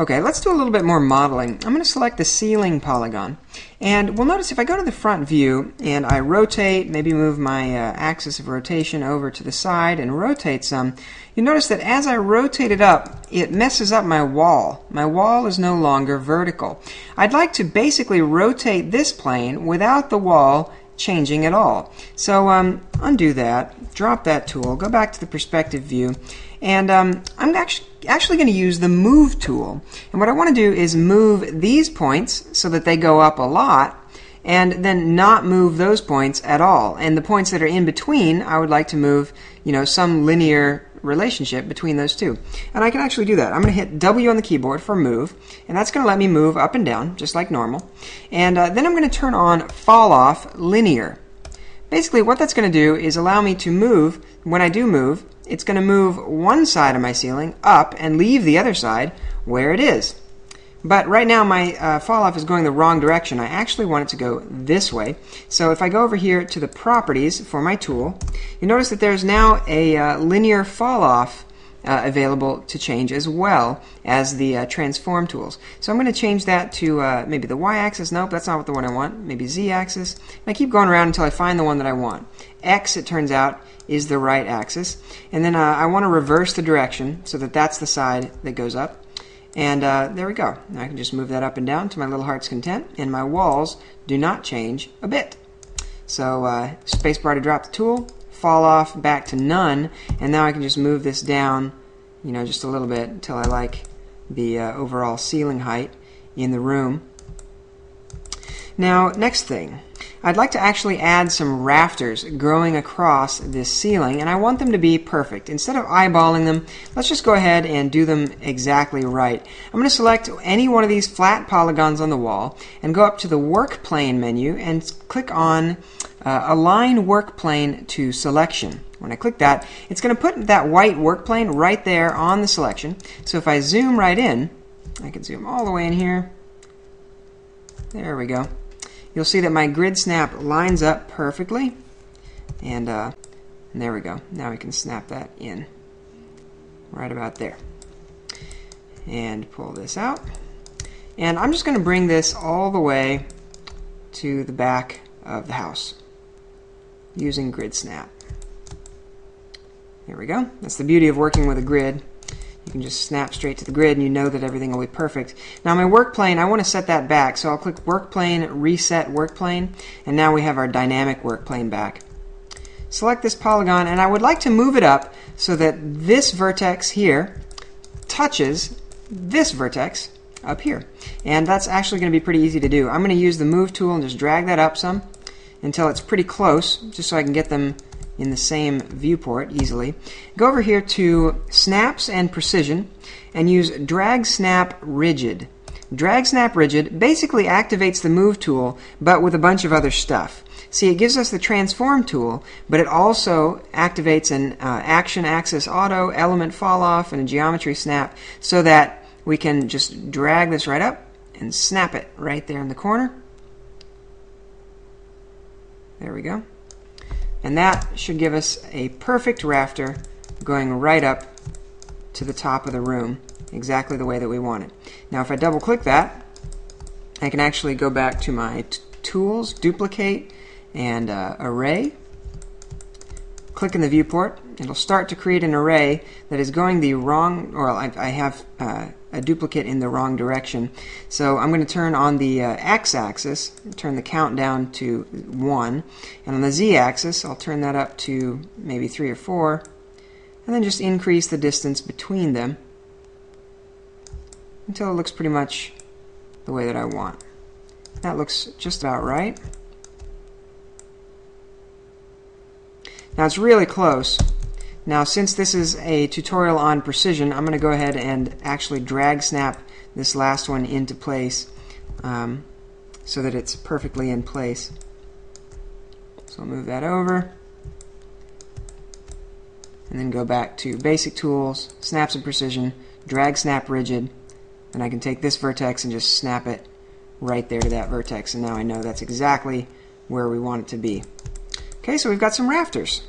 Okay, let's do a little bit more modeling. I'm going to select the ceiling polygon. And we'll notice if I go to the front view and I rotate, maybe move my axis of rotation over to the side and rotate some, you notice that as I rotate it up, it messes up my wall. My wall is no longer vertical. I'd like to basically rotate this plane without the wall changing at all. So undo that, drop that tool, go back to the perspective view, and I'm actually going to use the move tool. And what I want to do is move these points so that they go up a lot, and then not move those points at all. And the points that are in between, I would like to move, some linear relationship between those two. And I can actually do that. I'm going to hit W on the keyboard for move, and that's going to let me move up and down just like normal. And then I'm going to turn on fall off linear. Basically what that's going to do is allow me to move. When I do move, it's going to move one side of my ceiling up and leave the other side where it is. But right now my fall off is going the wrong direction. I actually want it to go this way. So if I go over here to the properties for my tool, you notice that there's now a linear fall off available to change as well as the transform tools. So I'm going to change that to maybe the y-axis. Nope, that's not the one I want. Maybe z-axis. And I keep going around until I find the one that I want. X, it turns out, is the right axis. And then I want to reverse the direction so that that's the side that goes up. And there we go. Now I can just move that up and down to my little heart's content, and my walls do not change a bit. So spacebar to drop the tool, fall off back to none, and now I can just move this down, just a little bit until I like the overall ceiling height in the room. Now, next thing. I'd like to actually add some rafters growing across this ceiling, and I want them to be perfect. Instead of eyeballing them, let's just go ahead and do them exactly right. I'm going to select any one of these flat polygons on the wall and go up to the Work Plane menu and click on Align Work Plane to Selection. When I click that, it's going to put that white work plane right there on the selection. So if I zoom right in, I can zoom all the way in here. There we go. You'll see that my grid snap lines up perfectly, and there we go. Now we can snap that in right about there and pull this out, and I'm just going to bring this all the way to the back of the house using grid snap. There we go. That's the beauty of working with a grid. You can just snap straight to the grid and you know that everything will be perfect. Now my work plane, I want to set that back, so I'll click Work Plane, Reset Work Plane, and now we have our dynamic work plane back. Select this polygon, and I would like to move it up so that this vertex here touches this vertex up here. And that's actually going to be pretty easy to do. I'm going to use the Move tool and just drag that up some until it's pretty close, just so I can get them in the same viewport easily. Go over here to Snaps and Precision and use Drag Snap Rigid. Drag Snap Rigid basically activates the Move tool, but with a bunch of other stuff. See, it gives us the Transform tool, but it also activates an Action Axis Auto, Element Fall Off, and a Geometry Snap, so that we can just drag this right up and snap it right there in the corner. There we go. And that should give us a perfect rafter going right up to the top of the room, exactly the way that we want it. Now if I double click that, I can actually go back to my tools, duplicate, and array. Click in the viewport. It'll start to create an array that is going the wrong, or I have a duplicate in the wrong direction. So I'm going to turn on the x-axis, turn the count down to 1, and on the z-axis I'll turn that up to maybe 3 or 4, and then just increase the distance between them until it looks pretty much the way that I want. That looks just about right. Now it's really close. Now since this is a tutorial on precision, I'm going to go ahead and actually drag snap this last one into place so that it's perfectly in place. So I'll move that over and then go back to Basic Tools, Snaps and Precision, Drag Snap Rigid, and I can take this vertex and just snap it right there to that vertex, and now I know that's exactly where we want it to be. Okay, so we've got some rafters.